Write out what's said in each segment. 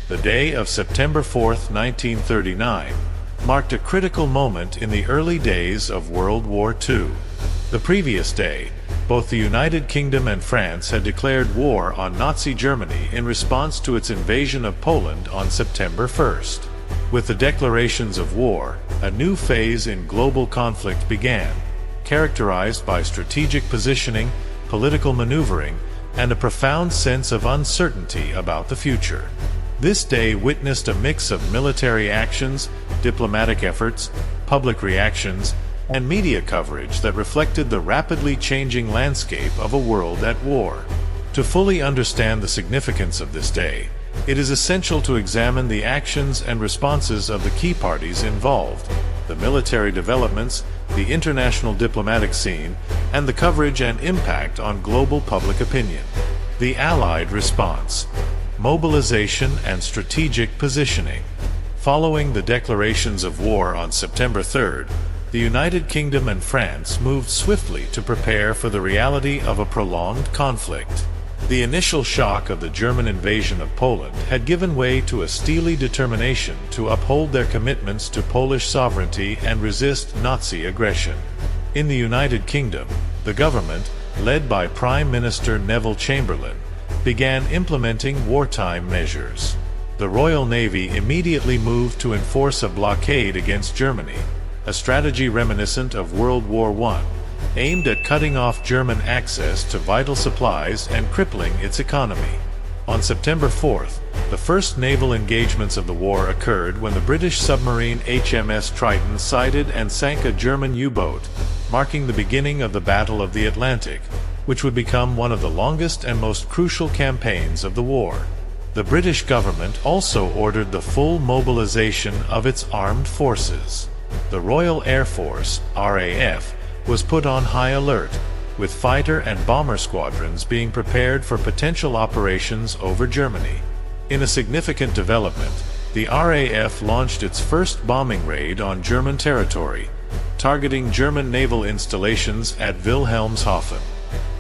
The day of September 4, 1939, marked a critical moment in the early days of World War II. The previous day, both the United Kingdom and France had declared war on Nazi Germany in response to its invasion of Poland on September 1st. With the declarations of war, a new phase in global conflict began, characterized by strategic positioning, political maneuvering, and a profound sense of uncertainty about the future. This day witnessed a mix of military actions, diplomatic efforts, public reactions, and media coverage that reflected the rapidly changing landscape of a world at war. To fully understand the significance of this day, it is essential to examine the actions and responses of the key parties involved, the military developments, the international diplomatic scene, and the coverage and impact on global public opinion. The Allied response. Mobilization and strategic positioning. Following the declarations of war on September 3rd, the United Kingdom and France moved swiftly to prepare for the reality of a prolonged conflict. The initial shock of the German invasion of Poland had given way to a steely determination to uphold their commitments to Polish sovereignty and resist Nazi aggression. In the United Kingdom, the government, led by Prime Minister Neville Chamberlain, began implementing wartime measures. The Royal Navy immediately moved to enforce a blockade against Germany, a strategy reminiscent of World War I, aimed at cutting off German access to vital supplies and crippling its economy. On September 4th, the first naval engagements of the war occurred when the British submarine HMS Triton sighted and sank a German U-boat, marking the beginning of the Battle of the Atlantic, which would become one of the longest and most crucial campaigns of the war. The British government also ordered the full mobilization of its armed forces. The Royal Air Force, RAF, was put on high alert, with fighter and bomber squadrons being prepared for potential operations over Germany. In a significant development, the RAF launched its first bombing raid on German territory, targeting German naval installations at Wilhelmshaven.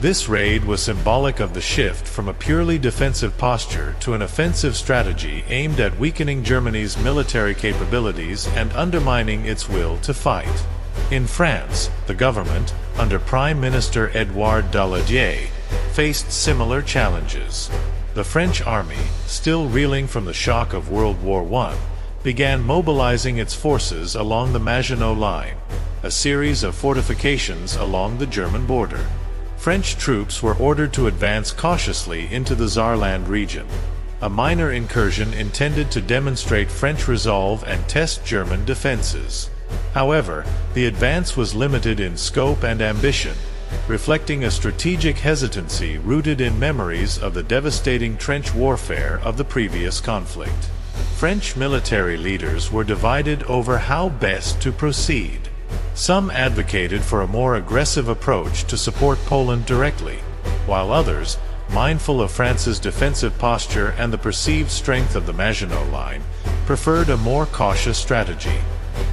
This raid was symbolic of the shift from a purely defensive posture to an offensive strategy aimed at weakening Germany's military capabilities and undermining its will to fight. In France, the government, under Prime Minister Édouard Daladier, faced similar challenges. The French army, still reeling from the shock of World War I, began mobilizing its forces along the Maginot Line, a series of fortifications along the German border. French troops were ordered to advance cautiously into the Saarland region, a minor incursion intended to demonstrate French resolve and test German defenses. However, the advance was limited in scope and ambition, reflecting a strategic hesitancy rooted in memories of the devastating trench warfare of the previous conflict. French military leaders were divided over how best to proceed. Some advocated for a more aggressive approach to support Poland directly, while others, mindful of France's defensive posture and the perceived strength of the Maginot Line, preferred a more cautious strategy.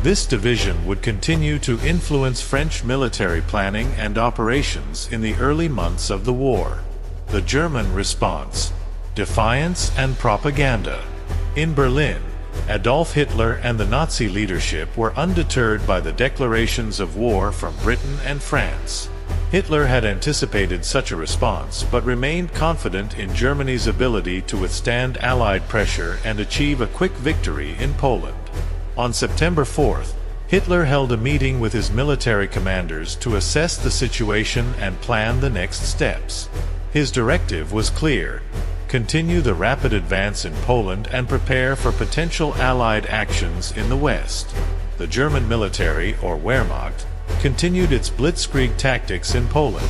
This division would continue to influence French military planning and operations in the early months of the war. The German response: defiance and propaganda. In Berlin, Adolf Hitler and the Nazi leadership were undeterred by the declarations of war from Britain and France. Hitler had anticipated such a response but remained confident in Germany's ability to withstand Allied pressure and achieve a quick victory in Poland. On September 4th, Hitler held a meeting with his military commanders to assess the situation and plan the next steps. His directive was clear: continue the rapid advance in Poland and prepare for potential Allied actions in the West. The German military, or Wehrmacht, continued its blitzkrieg tactics in Poland,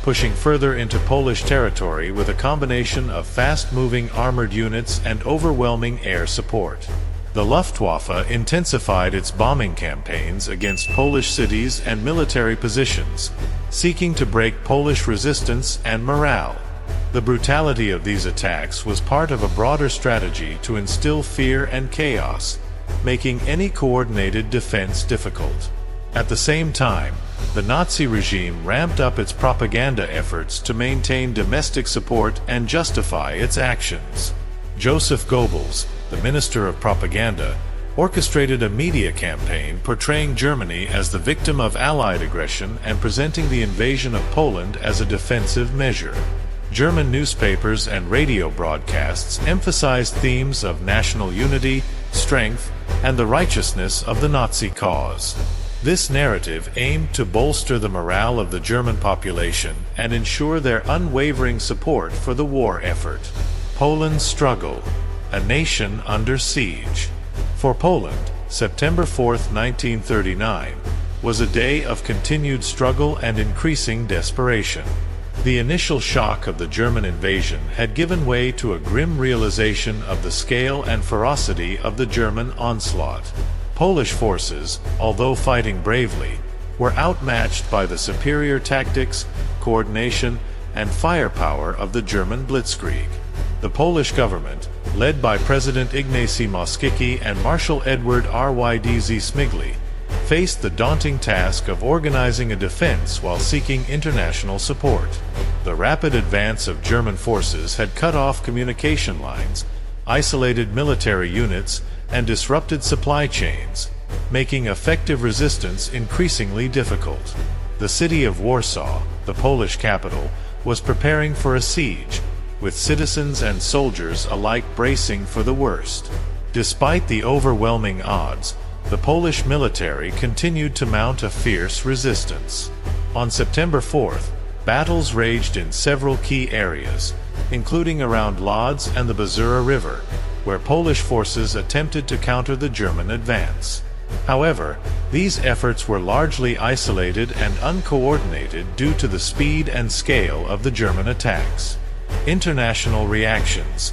pushing further into Polish territory with a combination of fast-moving armored units and overwhelming air support. The Luftwaffe intensified its bombing campaigns against Polish cities and military positions, seeking to break Polish resistance and morale. The brutality of these attacks was part of a broader strategy to instill fear and chaos, making any coordinated defense difficult. At the same time, the Nazi regime ramped up its propaganda efforts to maintain domestic support and justify its actions. Joseph Goebbels, the Minister of Propaganda, orchestrated a media campaign portraying Germany as the victim of Allied aggression and presenting the invasion of Poland as a defensive measure. German newspapers and radio broadcasts emphasized themes of national unity, strength, and the righteousness of the Nazi cause. This narrative aimed to bolster the morale of the German population and ensure their unwavering support for the war effort. Poland's struggle, a nation under siege. For Poland, September 4, 1939, was a day of continued struggle and increasing desperation. The initial shock of the German invasion had given way to a grim realization of the scale and ferocity of the German onslaught. Polish forces, although fighting bravely, were outmatched by the superior tactics, coordination, and firepower of the German blitzkrieg. The Polish government, led by President Ignacy Mościcki and Marshal Edward Rydz Śmigły, faced the daunting task of organizing a defense while seeking international support. The rapid advance of German forces had cut off communication lines, isolated military units, and disrupted supply chains, making effective resistance increasingly difficult. The city of Warsaw, the Polish capital, was preparing for a siege, with citizens and soldiers alike bracing for the worst. Despite the overwhelming odds, the Polish military continued to mount a fierce resistance. On September 4th, battles raged in several key areas, including around Lodz and the Bzura River, where Polish forces attempted to counter the German advance. However, these efforts were largely isolated and uncoordinated due to the speed and scale of the German attacks. International reactions,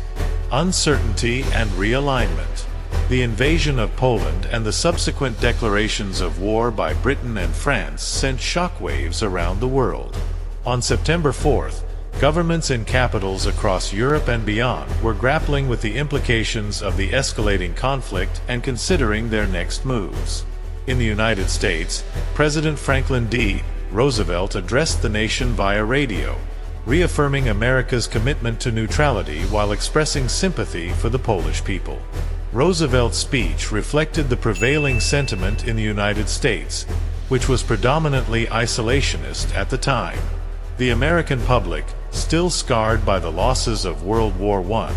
uncertainty and realignment. The invasion of Poland and the subsequent declarations of war by Britain and France sent shockwaves around the world. On September 4th, governments in capitals across Europe and beyond were grappling with the implications of the escalating conflict and considering their next moves. In the United States, President Franklin D. Roosevelt addressed the nation via radio, reaffirming America's commitment to neutrality while expressing sympathy for the Polish people. Roosevelt's speech reflected the prevailing sentiment in the United States, which was predominantly isolationist at the time. The American public, still scarred by the losses of World War I,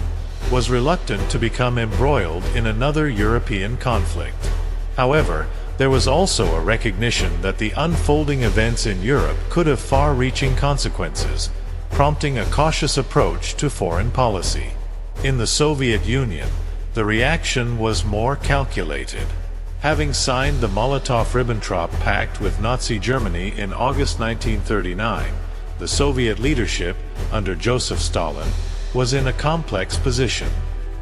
was reluctant to become embroiled in another European conflict. However, there was also a recognition that the unfolding events in Europe could have far-reaching consequences, prompting a cautious approach to foreign policy. In the Soviet Union, the reaction was more calculated. Having signed the Molotov-Ribbentrop Pact with Nazi Germany in August 1939, the Soviet leadership, under Joseph Stalin, was in a complex position.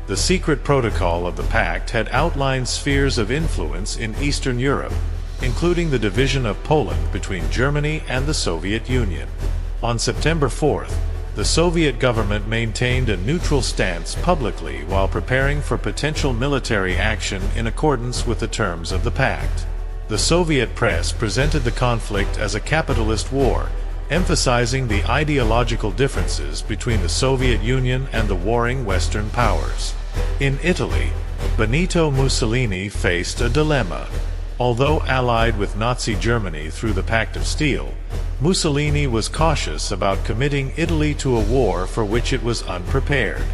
The secret protocol of the pact had outlined spheres of influence in Eastern Europe, including the division of Poland between Germany and the Soviet Union. On September 4th, the Soviet government maintained a neutral stance publicly while preparing for potential military action in accordance with the terms of the pact. The Soviet press presented the conflict as a capitalist war, emphasizing the ideological differences between the Soviet Union and the warring Western powers. In Italy, Benito Mussolini faced a dilemma. Although allied with Nazi Germany through the Pact of Steel, Mussolini was cautious about committing Italy to a war for which it was unprepared.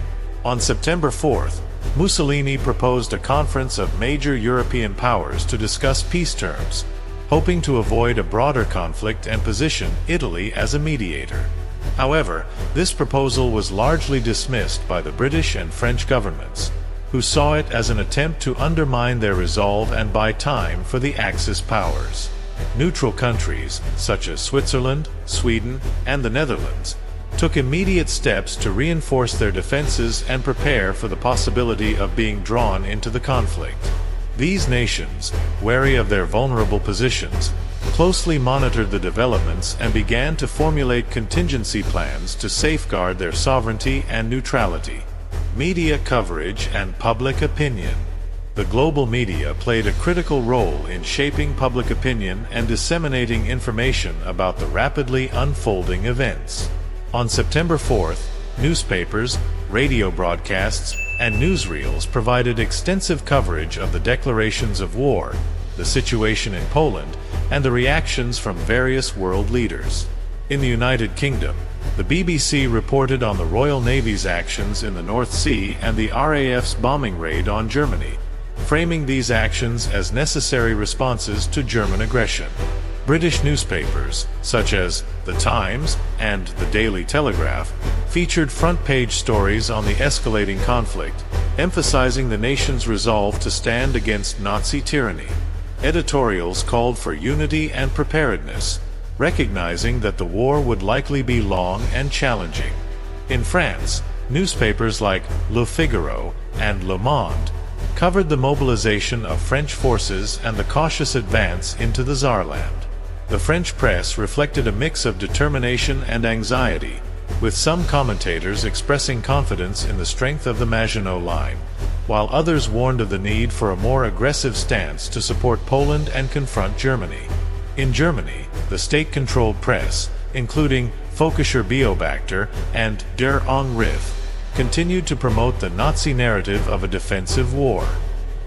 On September 4th, Mussolini proposed a conference of major European powers to discuss peace terms, hoping to avoid a broader conflict and position Italy as a mediator. However, this proposal was largely dismissed by the British and French governments, who saw it as an attempt to undermine their resolve and buy time for the Axis powers. Neutral countries, such as Switzerland, Sweden, and the Netherlands, took immediate steps to reinforce their defenses and prepare for the possibility of being drawn into the conflict. These nations, wary of their vulnerable positions, closely monitored the developments and began to formulate contingency plans to safeguard their sovereignty and neutrality. Media coverage and public opinion. The global media played a critical role in shaping public opinion and disseminating information about the rapidly unfolding events. On September 4th, newspapers, radio broadcasts, and newsreels provided extensive coverage of the declarations of war, the situation in Poland, and the reactions from various world leaders. In the United Kingdom, the BBC reported on the Royal Navy's actions in the North Sea and the RAF's bombing raid on Germany, framing these actions as necessary responses to German aggression. British newspapers, such as The Times and The Daily Telegraph, featured front-page stories on the escalating conflict, emphasizing the nation's resolve to stand against Nazi tyranny. Editorials called for unity and preparedness, recognizing that the war would likely be long and challenging. In France, newspapers like Le Figaro and Le Monde covered the mobilization of French forces and the cautious advance into the Saarland. The French press reflected a mix of determination and anxiety, with some commentators expressing confidence in the strength of the Maginot Line, while others warned of the need for a more aggressive stance to support Poland and confront Germany. In Germany, the state-controlled press, including Völkischer Beobachter and Der Angriff, continued to promote the Nazi narrative of a defensive war.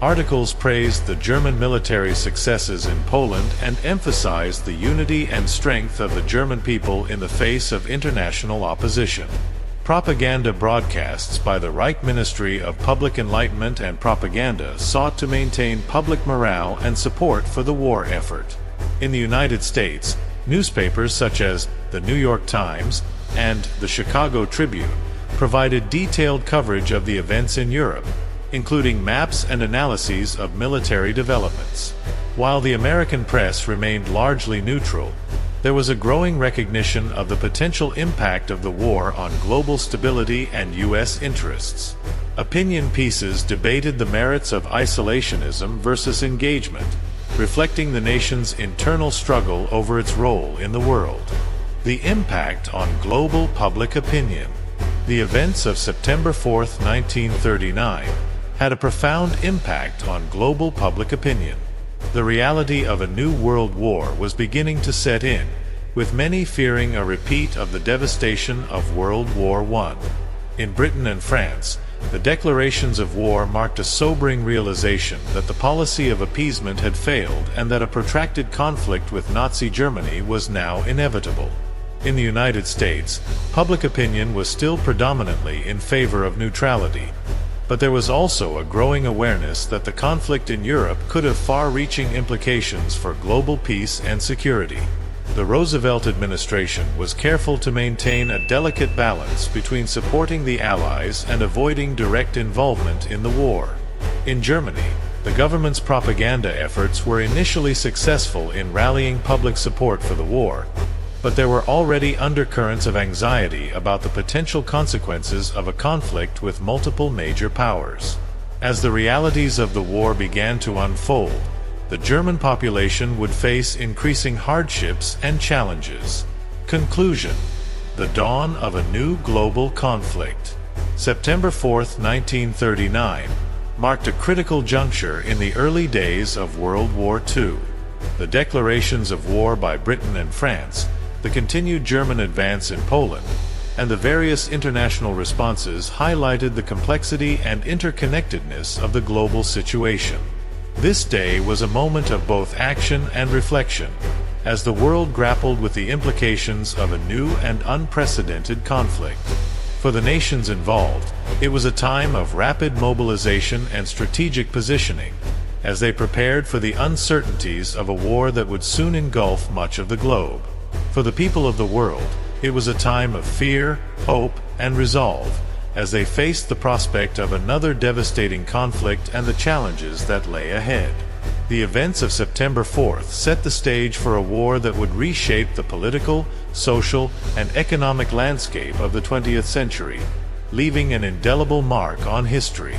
Articles praised the German military successes in Poland and emphasized the unity and strength of the German people in the face of international opposition. Propaganda broadcasts by the Reich Ministry of Public Enlightenment and Propaganda sought to maintain public morale and support for the war effort. In the United States, newspapers such as the New York Times and the Chicago Tribune provided detailed coverage of the events in Europe, including maps and analyses of military developments. While the American press remained largely neutral, there was a growing recognition of the potential impact of the war on global stability and U.S. interests. Opinion pieces debated the merits of isolationism versus engagement, reflecting the nation's internal struggle over its role in the world. The impact on global public opinion. The events of September 4, 1939, had a profound impact on global public opinion. The reality of a new world war was beginning to set in, with many fearing a repeat of the devastation of World War I. In Britain and France, the declarations of war marked a sobering realization that the policy of appeasement had failed and that a protracted conflict with Nazi Germany was now inevitable. In the United States, public opinion was still predominantly in favor of neutrality, but there was also a growing awareness that the conflict in Europe could have far-reaching implications for global peace and security. The Roosevelt administration was careful to maintain a delicate balance between supporting the Allies and avoiding direct involvement in the war. In Germany, the government's propaganda efforts were initially successful in rallying public support for the war, but there were already undercurrents of anxiety about the potential consequences of a conflict with multiple major powers. As the realities of the war began to unfold, the German population would face increasing hardships and challenges. Conclusion: the dawn of a new global conflict. September 4, 1939, marked a critical juncture in the early days of World War II. The declarations of war by Britain and France, the continued German advance in Poland, and the various international responses highlighted the complexity and interconnectedness of the global situation. This day was a moment of both action and reflection, as the world grappled with the implications of a new and unprecedented conflict. For the nations involved, it was a time of rapid mobilization and strategic positioning, as they prepared for the uncertainties of a war that would soon engulf much of the globe. For the people of the world, it was a time of fear, hope, and resolve, as they faced the prospect of another devastating conflict and the challenges that lay ahead. The events of September 4th set the stage for a war that would reshape the political, social, and economic landscape of the 20th century, leaving an indelible mark on history.